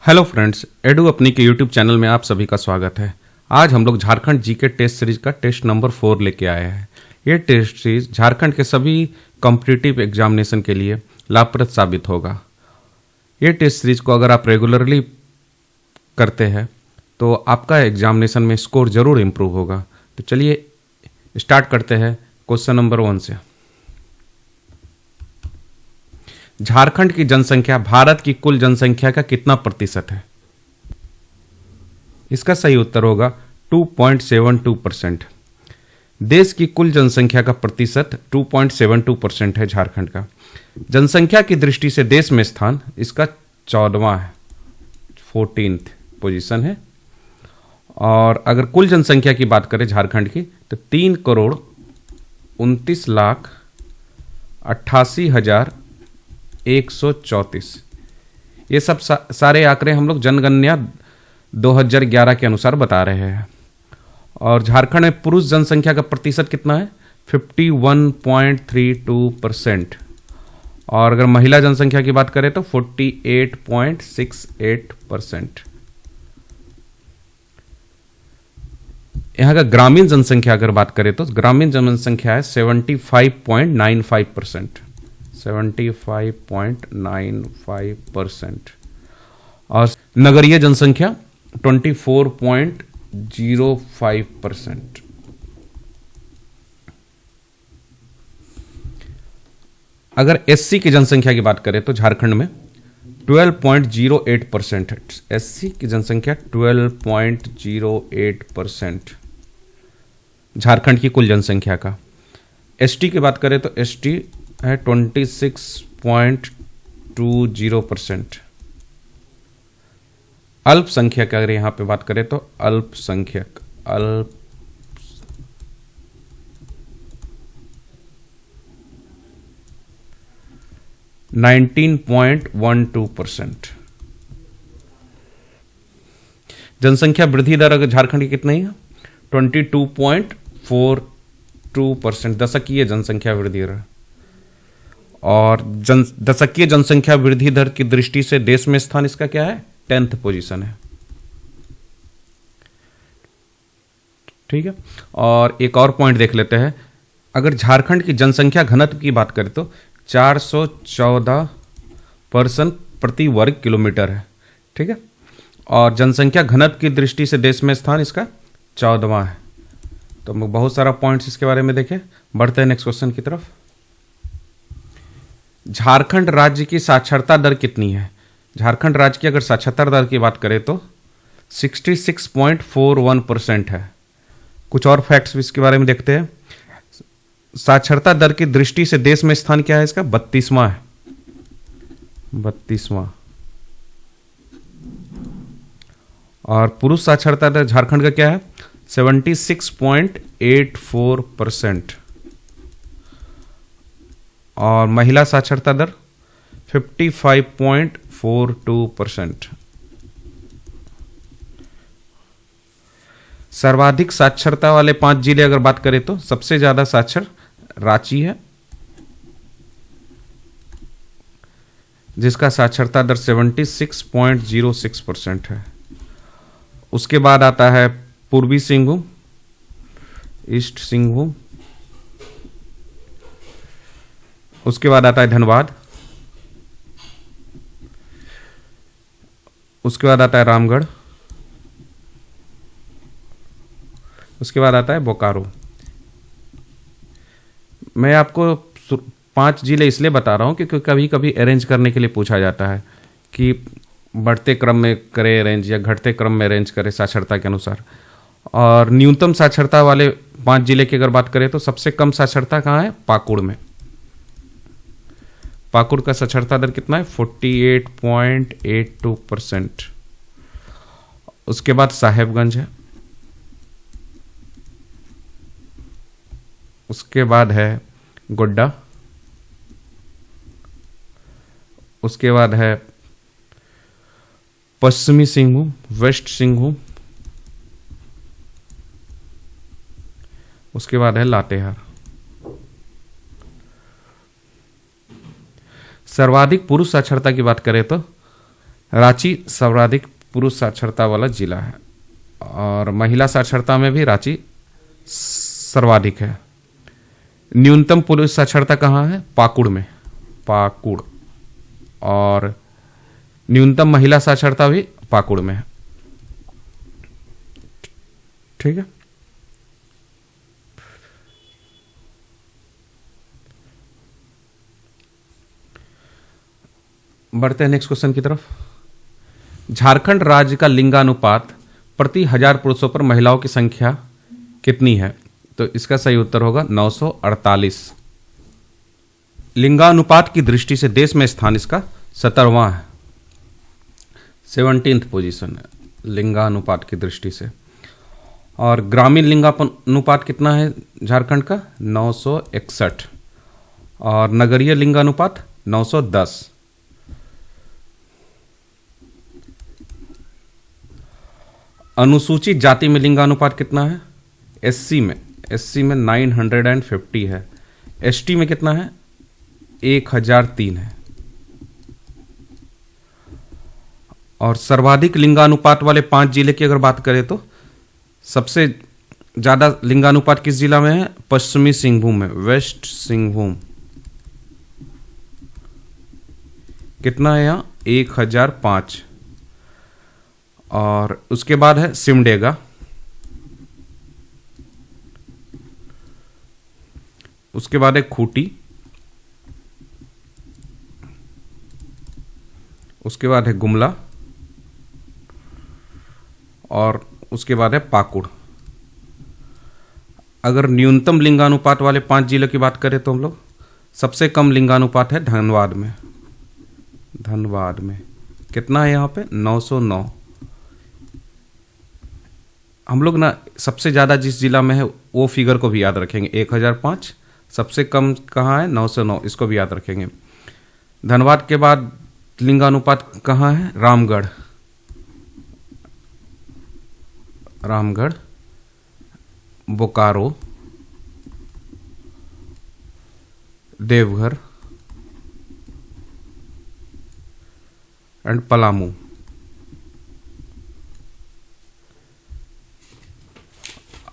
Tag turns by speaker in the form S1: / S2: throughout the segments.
S1: Hello friends, edu अपनी के YouTube channel में आप सभी का स्वागत है। आज हम लोग झारखंड जीके टेस्ट सीरीज का टेस्ट नंबर 4 लेके आए हैं। ये टेस्ट सीरीज झारखंड के सभी कॉम्पिटिटिव एग्जामिनेशन के लिए लाभप्रद साबित होगा। ये टेस्ट सीरीज को अगर आप रेगुलरली करते हैं तो आपका एग्जामिनेशन में स्कोर जरूर इम्प्रूव होगा। तो चलिए स्टार्ट करते हैं क्वेश्चन नंबर 1 से। झारखंड की जनसंख्या भारत की कुल जनसंख्या का कितना प्रतिशत है? इसका सही उत्तर होगा 2.72%। देश की कुल जनसंख्या का प्रतिशत 2.72% है झारखंड का। जनसंख्या की दृष्टि से देश में स्थान इसका 14वां है, 14th पोजीशन है। और अगर कुल जनसंख्या की बात करें झारखंड की तो 3,29,88,134। ये सब सारे आंकड़े हम लोग जनगणना 2011 के अनुसार बता रहे हैं। और झारखंड में पुरुष जनसंख्या का प्रतिशत कितना है? 51.32%। और अगर महिला जनसंख्या की बात करें तो 48.68%। यहाँ का ग्रामीण जनसंख्या अगर बात करें तो ग्रामीण जनसंख्या है 75.95%। 75.95%। और नगरीय जनसंख्या 24.05%। अगर एससी की जनसंख्या की बात करें तो झारखंड में 12.08% है। एससी की जनसंख्या 12.08% झारखंड की कुल जनसंख्या का। एसटी की बात करें तो एसटी है 26.20%। अल्पसंख्यक अगर यहां पे बात करें तो अल्पसंख्यक 19.12%। जनसंख्या वृद्धि दर अगर झारखंड की कितनी है? 22.42%। दशकीय जनसंख्या वृद्धि दर। और दशकीय जनसंख्या वृद्धि दर की दृष्टि से देश में स्थान इसका क्या है? 10th पोजीशन है। ठीक है। और एक और पॉइंट देख लेते हैं। अगर झारखंड की जनसंख्या घनत्व की बात करें तो 414 पर्सन प्रति वर्ग किलोमीटर है। ठीक है। और जनसंख्या घनत्व की दृष्टि से देश में स्थान इसका 14वां है। तो हम बहुत सारा पॉइंट्स इसके बारे में देखें। बढ़ते हैं नेक्स्ट क्वेश्चन की तरफ। झारखंड राज्य की साक्षरता दर कितनी है? झारखंड राज्य की अगर साक्षरता दर की बात करें तो 66.41% है। कुछ और फैक्ट्स भी इसके बारे में देखते हैं। साक्षरता दर की दृष्टि से देश में स्थान क्या है इसका? 32वां है। 32वां। और पुरुष साक्षरता दर झारखंड का क्या है? 76.84%। और महिला साक्षरता दर 55.42%। सर्वाधिक साक्षरता वाले 5 जिले अगर बात करें तो सबसे ज्यादा साक्षर रांची है, जिसका साक्षरता दर 76.06% है। उसके बाद आता है पूर्वी सिंहभूम, ईस्ट सिंहभूम। उसके बाद आता है धनबाद। उसके बाद आता है रामगढ़। उसके बाद आता है बोकारो। मैं आपको 5 जिले इसलिए बता रहा हूं क्योंकि कभी कभी अरेंज करने के लिए पूछा जाता है कि बढ़ते क्रम में करे अरेंज या घटते क्रम में अरेंज करे साक्षरता के अनुसार। और न्यूनतम साक्षरता वाले 5 जिले की अगर बात करें तो सबसे कम साक्षरता कहाँ है? पाकुड़ में। पाकुड़ का साक्षरता दर कितना है? 48.82%। उसके बाद साहेबगंज है। उसके बाद है गोड्डा। उसके बाद है पश्चिमी सिंहभूम, वेस्ट सिंहभूम। उसके बाद है लातेहार। सर्वाधिक पुरुष साक्षरता की बात करें तो रांची सर्वाधिक पुरुष साक्षरता वाला जिला है और महिला साक्षरता में भी रांची सर्वाधिक है। न्यूनतम पुरुष साक्षरता कहाँ है? पाकुड़ में, पाकुड़। और न्यूनतम महिला साक्षरता भी पाकुड़ में है। ठीक है, बढ़ते हैं नेक्स्ट क्वेश्चन की तरफ। झारखंड राज्य का लिंगानुपात प्रति 1000 पुरुषों पर महिलाओं की संख्या कितनी है? तो इसका सही उत्तर होगा 948। लिंगानुपात की दृष्टि से देश में स्थान इसका 17वां है, 17th पोजीशन है लिंगानुपात की दृष्टि से। और ग्रामीण लिंगानुपात कितना है झारखंड का? 961। और नगरीय लिंगानुपात 910। अनुसूचित जाति में लिंगानुपात कितना है? एससी में 950 है। एसटी में कितना है? 1003 है। और सर्वाधिक लिंगानुपात वाले 5 जिले की अगर बात करें तो सबसे ज्यादा लिंगानुपात किस जिला में है? पश्चिमी सिंहभूम में, वेस्ट सिंहभूम। कितना है यहां? 1005। और उसके बाद है सिमडेगा, उसके बाद है खूंटी, उसके बाद है गुमला और उसके बाद है पाकुड़। अगर न्यूनतम लिंगानुपात वाले 5 जिलों की बात करें तो हम लोग सबसे कम लिंगानुपात है धनबाद में। धनबाद में कितना है यहां पे? 909। हम लोग ना सबसे ज़्यादा जिस जिला में है वो फिगर को भी याद रखेंगे, 1005। सबसे कम कहाँ है? 909, इसको भी याद रखेंगे। धनबाद के बाद लिंगानुपात कहाँ है? रामगढ़, रामगढ़, बोकारो, देवघर एंड पलामू।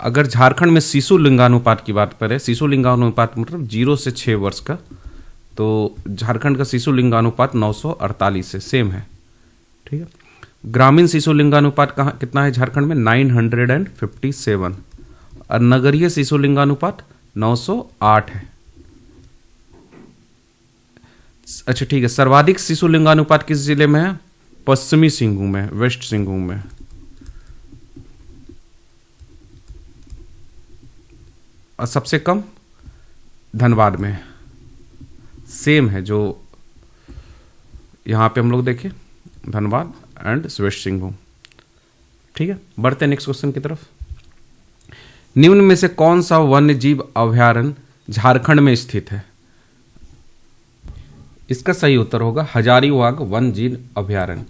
S1: अगर झारखंड में शिशु लिंगानुपात की बात करें, शिशु लिंगानुपात मतलब 0 से 6 वर्ष का, तो झारखंड का शिशु लिंगानुपात 948 है, सेम है। ठीक है। ग्रामीण शिशु लिंगानुपात कहाँ कितना है झारखंड में? 957। और नगरीय शिशु लिंगानुपात 908 है। अच्छा ठीक है, सर्वाधिक शिशु लिंगानुपात किस जिले में है? पश्चिमी सिंहभूम में, वेस्ट सिंहभूम में। और सबसे कम धनबाद में, सेम है जो यहां पे हम लोग देखें, धनबाद एंड वेस्ट सिंहभूम। ठीक है, बढ़ते हैं नेक्स्ट क्वेश्चन की तरफ। निम्न में से कौन सा वन्य जीव अभयारण्य झारखंड में स्थित है? इसका सही उत्तर होगा हजारीबाग वन्य जीव अभयारण्य।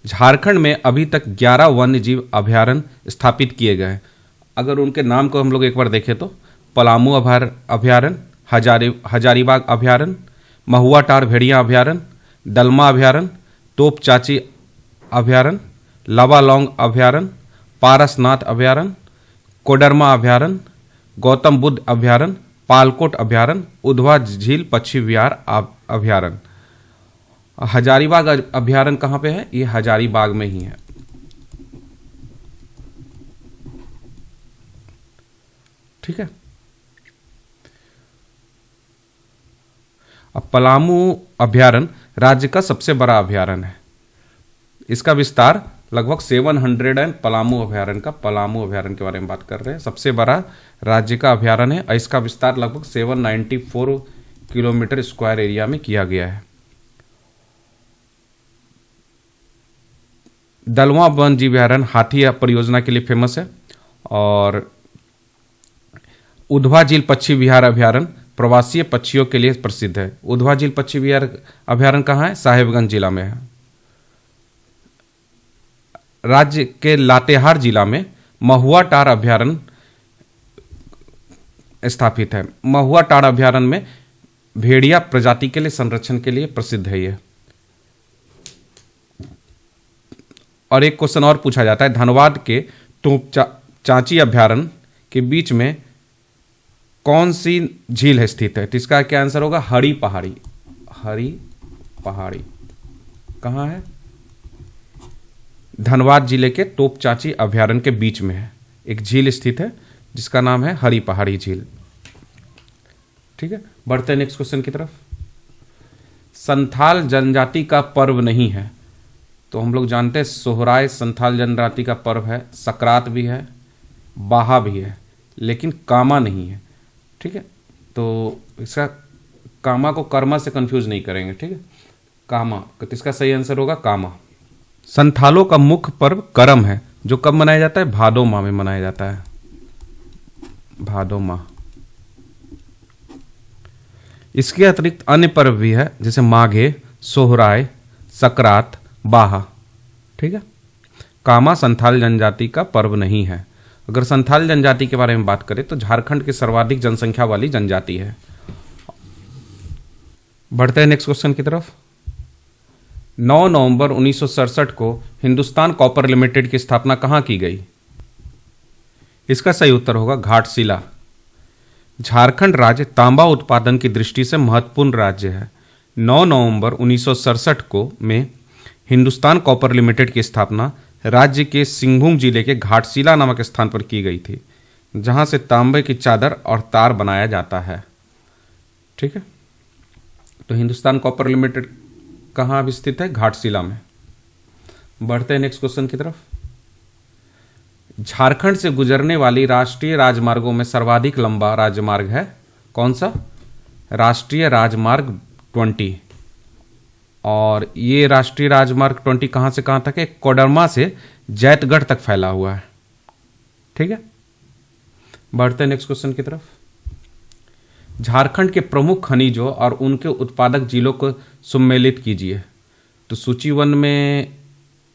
S1: झारखंड में अभी तक 11 वन्य जीव अभयारण्य स्थापित किए गए हैं। अगर उनके नाम को हम लोग एक बार देखें तो पलामू अभयारण्य, हजारीबाग अभयारण्य, महुआ टार भेड़िया अभयारण्य, दलमा अभयारण्य, तोप चाची अभयारण्य, लावालौंग अभयारण्य, पारसनाथ अभयारण्य, कोडरमा अभयारण्य, गौतम बुद्ध अभयारण्य, पालकोट अभयारण्य, उधवा झील पक्षी विहार अभयारण्य। हजारीबाग अभयारण्य कहाँ पे है? ये हजारीबाग में ही है। ठीक है। अब पलामू अभयारण्य राज्य का सबसे बड़ा अभयारण्य है। इसका विस्तार लगभग 700 है। पलामू अभयारण्य के बारे में बात कर रहे हैं। सबसे बड़ा राज्य का अभयारण्य है और इसका विस्तार लगभग 794 किलोमीटर स्क्वायर एरिया में किया गया है। दलवा वन जीव अभयारण्य हाथी परियोजना के लिए फेमस है और उधवा झील पक्षी विहार अभयारण्य प्रवासी पक्षियों के लिए प्रसिद्ध है। उधवा झील पक्षी विहार अभयारण्य कहाँ है? साहेबगंज जिला में है। राज्य के लातेहार जिला में महुआ टार अभयारण्य स्थापित है। महुआ टार अभयारण्य में भेड़िया प्रजाति के लिए संरक्षण के लिए प्रसिद्ध है। यह और एक क्वेश्चन और पूछा जाता है, धनबाद के चांची अभ्यारण्य के बीच में कौन सी झील है स्थित है? तो इसका क्या आंसर होगा? हरी पहाड़ी। हरी पहाड़ी कहाँ है? धनबाद जिले के तोपचांची अभ्यारण्य के बीच में है, एक झील स्थित है जिसका नाम है हरी पहाड़ी झील। ठीक है, बढ़ते हैं नेक्स्ट क्वेश्चन की तरफ। संथाल जनजाति का पर्व नहीं है, तो हम लोग जानते हैं सोहराय संथाल जनजाति का पर्व है, सकरात भी है, बाहा भी है, लेकिन कामा नहीं है। ठीक है, तो इसका कामा को कर्मा से कंफ्यूज नहीं करेंगे। ठीक है, कामा, तो इसका सही आंसर होगा कामा। संथालों का मुख्य पर्व करम है, जो कब मनाया जाता है? भादो माह में मनाया जाता है, भादो माह। इसके अतिरिक्त अन्य पर्व भी है, जैसे माघे, सोहराय, सकरात, बाहा। ठीक है, कामा संथाल जनजाति का पर्व नहीं है। अगर संथाल जनजाति के बारे में बात करें तो झारखंड की सर्वाधिक जनसंख्या वाली जनजाति है। बढ़ते हैं नेक्स्ट क्वेश्चन की तरफ। 9 नवंबर 1967 को हिंदुस्तान कॉपर लिमिटेड की स्थापना कहां की गई? इसका सही उत्तर होगा घाटशिला। झारखंड राज्य तांबा उत्पादन की दृष्टि से महत्वपूर्ण राज्य है। 9 नवंबर 1967 को में हिंदुस्तान कॉपर लिमिटेड की स्थापना राज्य के सिंहभूम जिले के घाटशिला नामक स्थान पर की गई थी, जहां से तांबे की चादर और तार बनाया जाता है। ठीक है, तो हिंदुस्तान कॉपर लिमिटेड कहां स्थित है? घाटशिला में। बढ़ते हैं नेक्स्ट क्वेश्चन की तरफ। झारखंड से गुजरने वाली राष्ट्रीय राजमार्गों में सर्वाधिक लंबा राजमार्ग है कौन सा? राष्ट्रीय राजमार्ग 20। और ये राष्ट्रीय राजमार्ग 20 कहां से कहां तक है? कोडरमा से जैतगढ़ तक फैला हुआ है। ठीक है, बढ़ते हैं नेक्स्ट क्वेश्चन की तरफ। झारखंड के प्रमुख खनिजों और उनके उत्पादक जिलों को सम्मिलित कीजिए। तो सूची 1 में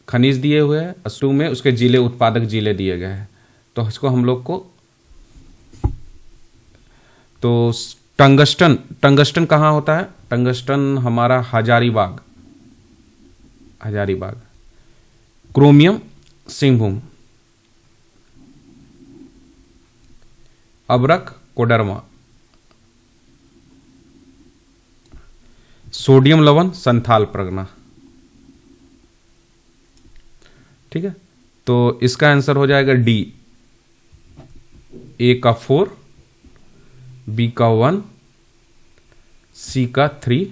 S1: खनिज दिए हुए हैं, 2 में उसके जिले, उत्पादक जिले दिए गए हैं। तो इसको हम लोग को, तो टंगस्टन कहाँ होता है? टंगस्टन हमारा हजारीबाग। क्रोमियम सिंहभूम, अबरक कोडरमा, सोडियम लवण संथाल परगना। ठीक है, तो इसका आंसर हो जाएगा डी। ए का 4, बी का 1, सी का 3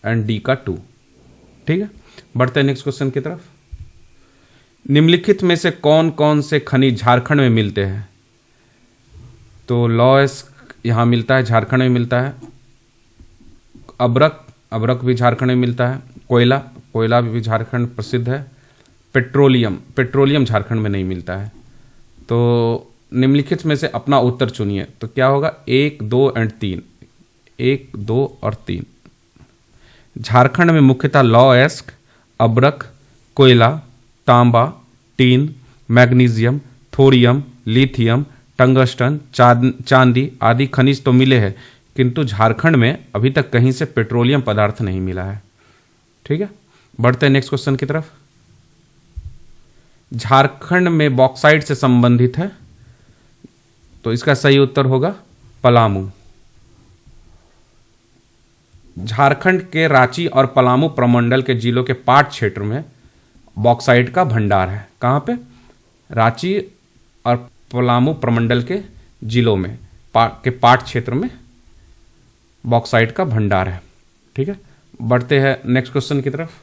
S1: एंड डी का 2। ठीक है, बढ़ते हैं नेक्स्ट क्वेश्चन की तरफ। निम्नलिखित में से कौन कौन से खनिज झारखंड में मिलते हैं? तो लॉस यहां मिलता है, झारखंड में मिलता है। अबरक भी झारखंड में मिलता है। कोयला भी झारखंड प्रसिद्ध है। पेट्रोलियम झारखंड में नहीं मिलता है। तो निम्नलिखित में से अपना उत्तर चुनिए। तो क्या होगा? 1, 2 एंड 3। 1, 2 और 3। झारखंड में मुख्यतः लॉएस्क, अबरक, कोयला, तांबा, tin, magnesium, thorium, lithium, tungsten, चांदी आदि खनिज तो मिले हैं, किंतु झारखंड में अभी तक कहीं से पेट्रोलियम पदार्थ नहीं मिला है। ठीक है, बढ़ते हैं नेक्स्ट क्वेश्चन की तरफ। झारखंड में बॉक्साइट से संबंधित है, तो इसका सही उत्तर होगा पलामू। झारखंड के रांची और पलामू प्रमंडल के जिलों के पाट क्षेत्र में बॉक्साइट का भंडार है। कहां पे? रांची और पलामू प्रमंडल के जिलों में पाट क्षेत्र में बॉक्साइट का भंडार है। ठीक है, बढ़ते हैं नेक्स्ट क्वेश्चन की तरफ।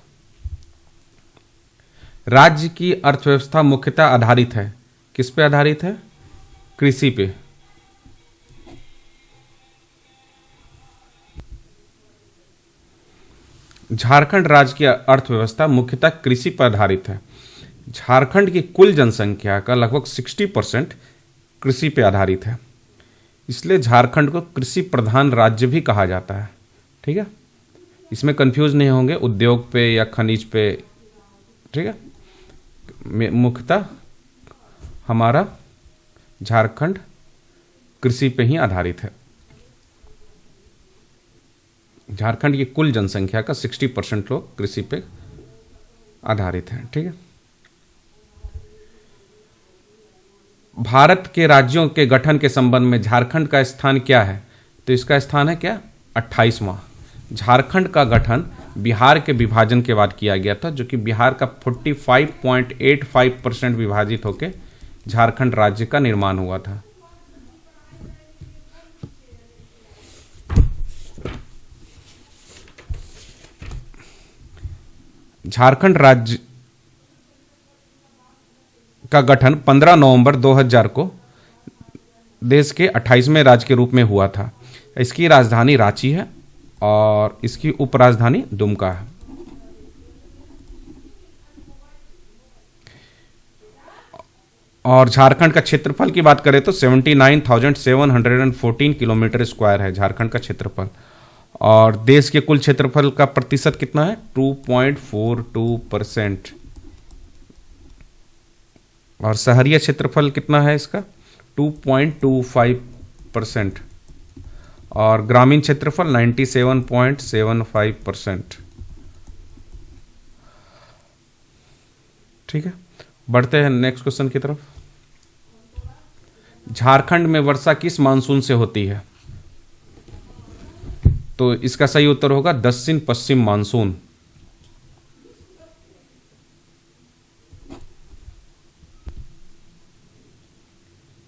S1: राज्य की अर्थव्यवस्था मुख्यतः आधारित है, किस पे आधारित है? कृषि पे। झारखंड राज्य की अर्थव्यवस्था मुख्यतः कृषि पर आधारित है। झारखंड की कुल जनसंख्या का लगभग 60% कृषि पे आधारित है, इसलिए झारखंड को कृषि प्रधान राज्य भी कहा जाता है। ठीक है, इसमें कंफ्यूज नहीं होंगे उद्योग पे या खनिज पे। ठीक है, मुख्यतः हमारा झारखंड कृषि पे ही आधारित है। झारखंड की कुल जनसंख्या का 60% लोग कृषि पे आधारित है। ठीक है, भारत के राज्यों के गठन के संबंध में झारखंड का स्थान क्या है? तो इसका स्थान है क्या? 28वां। झारखंड का गठन बिहार के विभाजन के बाद किया गया था, जो कि बिहार का 45.85% विभाजित होकर झारखंड राज्य का निर्माण हुआ था। झारखंड राज्य का गठन 15 नवंबर 2000 को देश के 28वें राज्य के रूप में हुआ था। इसकी राजधानी रांची है और इसकी उपराजधानी दुमका है। और झारखंड का क्षेत्रफल की बात करें तो 79,714 किलोमीटर स्क्वायर है झारखंड का क्षेत्रफल। और देश के कुल क्षेत्रफल का प्रतिशत कितना है? 2.42%। और शहरीय क्षेत्रफल कितना है इसका? 2.25%। और ग्रामीण क्षेत्रफल 97.75%। ठीक है, बढ़ते हैं नेक्स्ट क्वेश्चन की तरफ। झारखंड में वर्षा किस मानसून से होती है? तो इसका सही उत्तर होगा दक्षिण पश्चिम मानसून।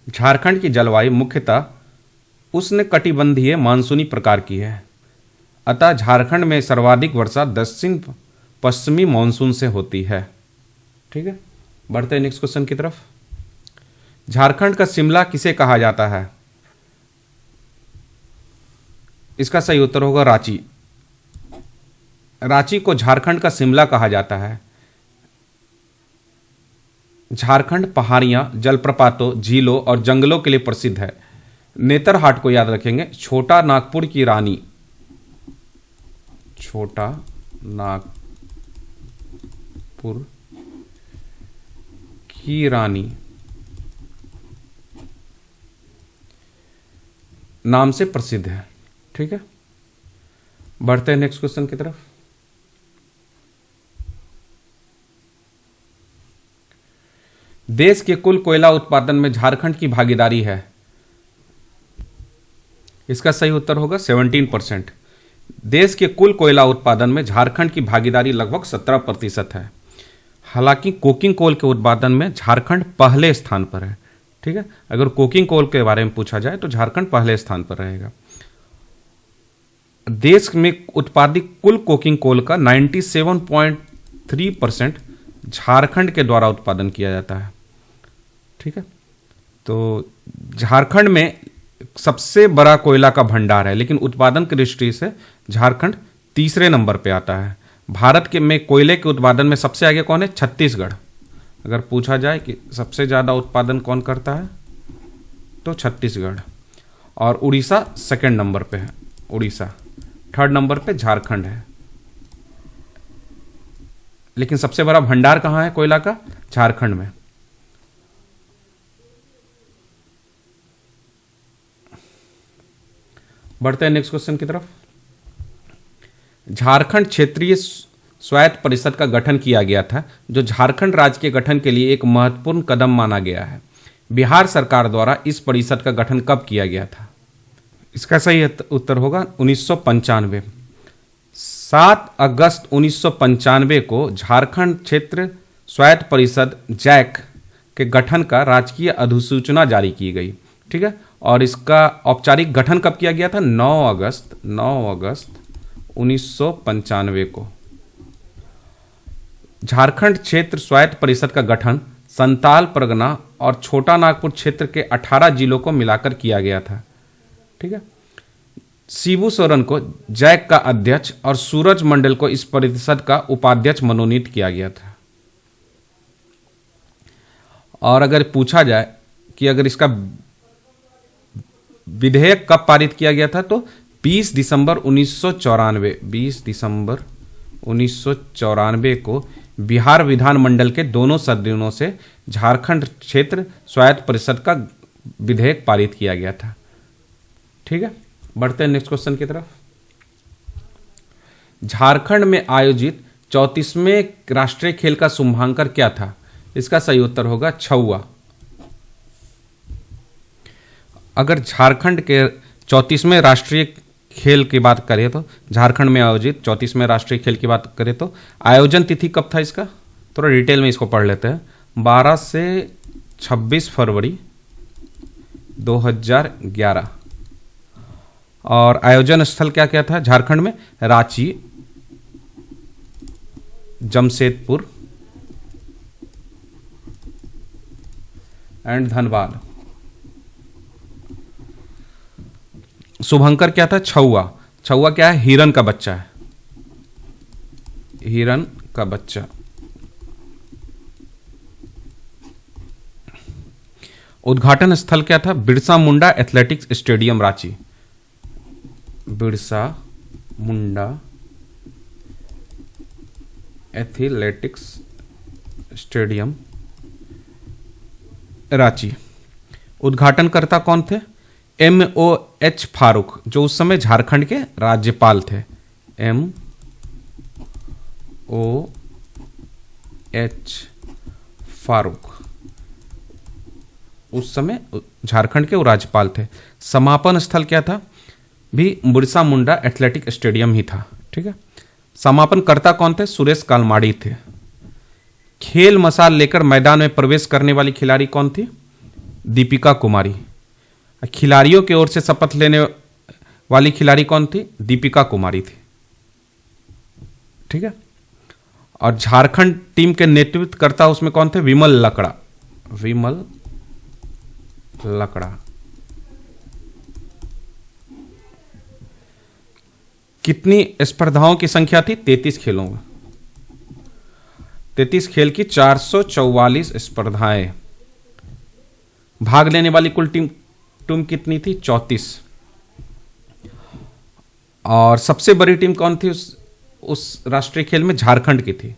S1: झारखंड की जलवायु मुख्यतः उष्णकटिबंधीय मानसूनी प्रकार की है, अतः झारखंड में सर्वाधिक वर्षा दक्षिण पश्चिमी मानसून से होती है। ठीक है, बढ़ते हैं नेक्स्ट क्वेश्चन की तरफ। झारखंड का शिमला किसे कहा जाता है? इसका सही उत्तर होगा रांची। रांची को झारखंड का शिमला कहा जाता है। झारखंड पहाड़ियां, जलप्रपातों, झीलों और जंगलों के लिए प्रसिद्ध है। नेतरहाट को याद रखेंगे, छोटा नागपुर की रानी, छोटा नागपुर की रानी नाम से प्रसिद्ध है। ठीक है, बढ़ते हैं नेक्स्ट क्वेश्चन की तरफ। देश के कुल कोयला उत्पादन में झारखंड की भागीदारी है। इसका सही उत्तर होगा 17%। देश के कुल कोयला उत्पादन में झारखंड की भागीदारी लगभग 17% है। हालांकि कोकिंग कोल के उत्पादन में झारखंड पहले स्थान पर है। ठीक है, अगर कोकिंग कोल के बारे में पूछा जाए तो झारखंड पहले स्थान पर रहेगा। देश में उत्पादित कुल कोकिंग कोल का 97.3% झारखंड के द्वारा उत्पादन किया जाता है। ठीक है, तो झारखंड में सबसे बड़ा कोयला का भंडार है, लेकिन उत्पादन की दृष्टि से झारखंड तीसरे नंबर पे आता है। भारत के में कोयले के उत्पादन में सबसे आगे कौन है? छत्तीसगढ़। अगर पूछा जाए कि सबसे ज़्यादा उत्पादन कौन करता है तो छत्तीसगढ़। और उड़ीसा सेकंड नंबर पे है, उड़ीसा। थर्ड नंबर पे झारखंड है। लेकिन सबसे बड़ा भंडार कहाँ है कोयला का? झारखंड में। बढ़ते हैं नेक्स्ट क्वेश्चन की तरफ। झारखंड क्षेत्रीय स्वायत्त परिषद का गठन किया गया था, जो झारखंड राज्य के गठन के लिए एक महत्वपूर्ण कदम माना गया है। बिहार सरकार द्वारा इस परिषद का गठन कब किया गया था? इसका सही उत्तर होगा 1995। 7 अगस्त 1995 को झारखंड क्षेत्र स्वायत्त परिषद जैक के गठन का राजकीय अधिसूचना जारी की गई। ठीक है, और इसका औपचारिक गठन कब किया गया था? 9 अगस्त 1995 को। झारखंड क्षेत्र स्वायत्त परिषद का गठन संताल परगना और छोटा नागपुर क्षेत्र के 18 जिलों को मिलाकर किया गया था। ठीक है, शिबू सोरेन को जैक का अध्यक्ष और सूरज मंडल को इस परिषद का उपाध्यक्ष मनोनीत किया गया था। और अगर पूछा जाए कि अगर इसका विधेयक कब पारित किया गया था तो 20 दिसंबर 1994 को बिहार विधानमंडल के दोनों सदनों से झारखंड क्षेत्र स्वायत्त परिषद का विधेयक पारित किया गया था। ठीक है, बढ़ते हैं नेक्स्ट क्वेश्चन की तरफ। झारखंड में आयोजित 34वें राष्ट्रीय खेल का शुभांकर क्या था? इसका सही उत्तर होगा छौआ। अगर झारखंड के 34वें राष्ट्रीय खेल की बात करें तो झारखंड में आयोजित 34वें राष्ट्रीय खेल की बात करें तो आयोजन तिथि कब था इसका? थोड़ा डिटेल में इसको पढ़ लेते हैं। 12 से 26 फरवरी 2011। और आयोजन स्थल क्या क्या था झारखंड में? रांची, जमशेदपुर एंड धनबाद। शुभंकर क्या था? छौआ। छौआ क्या है? हिरन का बच्चा है, हिरन का बच्चा। उद्घाटन स्थल क्या था? Birsa Munda athletics stadium Ranchi. Birsa Munda athletics stadium Ranchi. उद्घाटनकर्ता कौन थे? MOH फारूक, जो उस समय झारखंड के राज्यपाल थे। MOH फारूक उस समय झारखंड के वो राज्यपाल थे। समापन स्थल क्या था? भी बिरसा मुंडा एथलेटिक स्टेडियम ही था। ठीक है। समापन कर्ता कौन थे? सुरेश कालमाड़ी थे। खेल मसाल लेकर मैदान में प्रवेश करने वाली खिलाड़ी कौन थी? दीपिका कुमारी। खिलाड़ियों की ओर से शपथ लेने वाली खिलाड़ी कौन थी? दीपिका कुमारी थी। ठीक है। और झारखंड टीम के नेतृत्व करता उसमें कौन थे? विमल लकड़ा। विमल लकड़ा। कितनी स्पर्धाओं की संख्या थी? 33 खेलों में। 33 खेल की 444 स्पर्धाएं। भाग लेने वाली कुल टीम कितनी थी? 34। और सबसे बड़ी टीम कौन थी उस राष्ट्रीय खेल में? झारखंड की थी।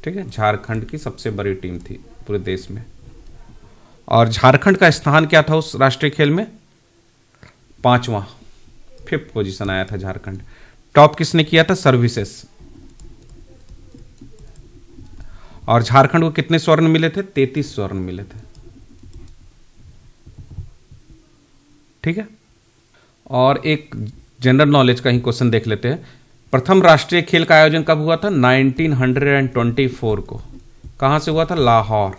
S1: ठीक है। झारखंड की सबसे बड़ी टीम थी पूरे देश में। और झारखंड का स्थान क्या था उस राष्ट्रीय खेल में? 5वां, 5th पोजीशन आया था झारखंड। टॉप किसने किया था? सर्विसेस। और झारखंड को कितने स्वर्ण मिले थे? 33 स्वर्ण मिले थे। ठीक है। और एक जनरल नॉलेज का ही क्वेश्चन देख लेते हैं। प्रथम राष्ट्रीय खेल का आयोजन कब हुआ था? 1924 को। कहां से हुआ था? लाहौर।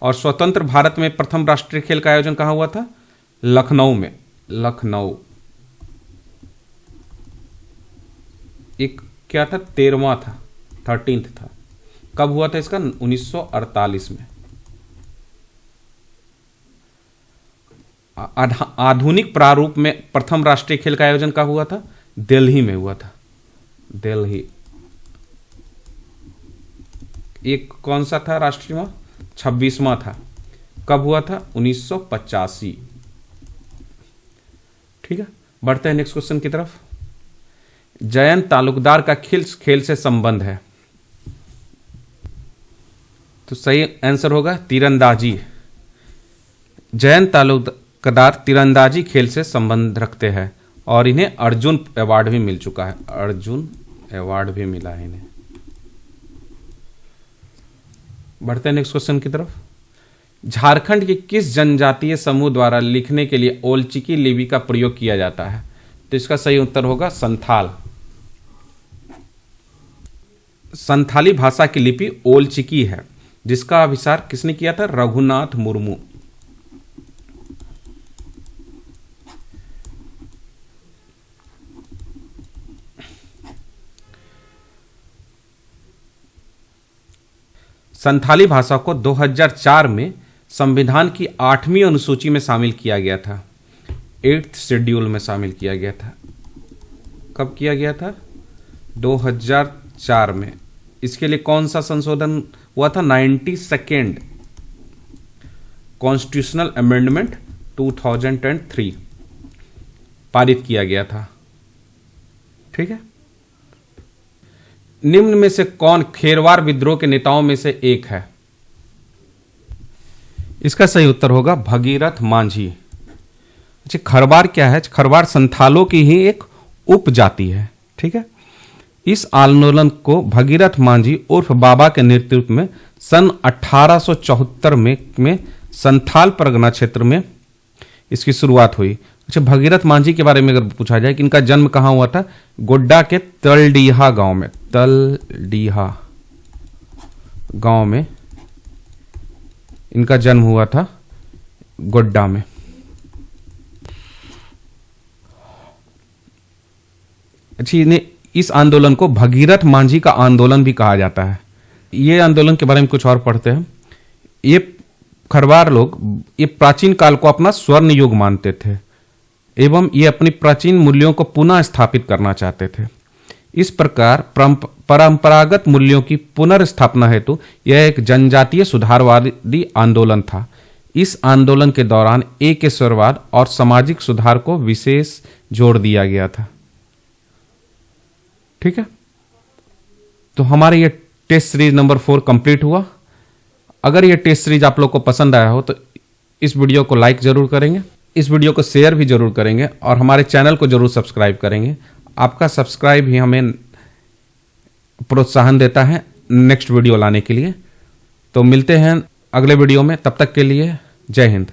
S1: और स्वतंत्र भारत में प्रथम राष्ट्रीय खेल का आयोजन कहां हुआ था? लखनऊ में। लखनऊ। एक क्या था? 13वां था, 13th था। कब हुआ था इसका? 1948 में। आधुनिक प्रारूप में प्रथम राष्ट्रीय खेल का आयोजन कब हुआ था? दिल्ली में हुआ था। दिल्ली। एक कौन सा था राष्ट्रीय? 26वां था। कब हुआ था? 1985। ठीक है। बढ़ते हैं नेक्स्ट क्वेश्चन की तरफ। जयंत तालुकदार का खेल से संबंध है, तो सही आंसर होगा तीरंदाजी। जयंत तालुकदार तीरंदाजी खेल से संबंध रखते हैं और इन्हें अर्जुन अवार्ड भी मिल चुका है। अर्जुन अवार्ड भी मिला है इन्हें। बढ़ते हैं नेक्स्ट क्वेश्चन की तरफ। झारखंड के किस जनजातीय समूह द्वारा लिखने के लिए ओलचिकी लिपि का प्रयोग किया जाता है? तो इसका सही उत्तर होगा संथाल। संथाली भाषा की लिपि ओलचिकी है, जिसका आविष्कार किसने किया था? रघुनाथ मुर्मू। संथाली भाषा को 2004 में संविधान की 8वीं अनुसूची में शामिल किया गया था। 8th शेड्यूल में शामिल किया गया था। कब किया गया था? 2004 में। इसके लिए कौन सा संशोधन हुआ था? 92nd कॉन्स्टिट्यूशनल अमेंडमेंट 2003 पारित किया गया था। ठीक है। निम्न में से कौन खेरवार विद्रोह के नेताओं में से एक है? इसका सही उत्तर होगा भगीरथ मांझी। अच्छा, खरवार क्या है? खरवार संथालों की ही एक उपजाति है। ठीक है, इस आंदोलन को भगीरथ मांझी उर्फ बाबा के नेतृत्व में सन 1874 में संथाल परगना क्षेत्र में इसकी शुरुआत हुई। अच्छा, भगीरथ मांझी के बारे में अगर पूछा जाए कि इनका जन्म कहाँ हुआ था, गोड्डा के तलडीहा गांव में, तलडीहा गांव में इनका जन्म हुआ था, गोड्डा में। अच्छी, इस आंदोलन को भगीरथ मांझी का आंदोलन भी कहा जाता है। ये आंदोलन के बारे में कुछ और पढ़ते हैं। ये खरवार लोग ये प्राचीन काल को अपना स्वर्ण युग मानते थे एवं ये अपनी प्राचीन मूल्यों को पुनः स्थापित करना चाहते थे। इस प्रकार परंपरागत मूल्यों की पुनर्स्थापना हेतु यह एक जनजातीय सुधारवादी आंदोलन था। इस आंदोलन के दौरान एकेश्वरवाद और सामाजिक सुधार को विशेष जोर दिया गया था। ठीक है, तो हमारे ये टेस्ट सीरीज नंबर 4 कंप्लीट हुआ। अगर ये टेस्ट सीरीज आप लोग को पसंद आया हो तो इस वीडियो को लाइक जरूर करेंगे, इस वीडियो को शेयर भी जरूर करेंगे और हमारे चैनल को जरूर सब्सक्राइब करेंगे। आपका सब्सक्राइब ही हमें प्रोत्साहन देता है नेक्स्ट वीडियो लाने के लिए। तो मिलते हैं अगले वीडियो में, तब तक के लिए जय हिंद।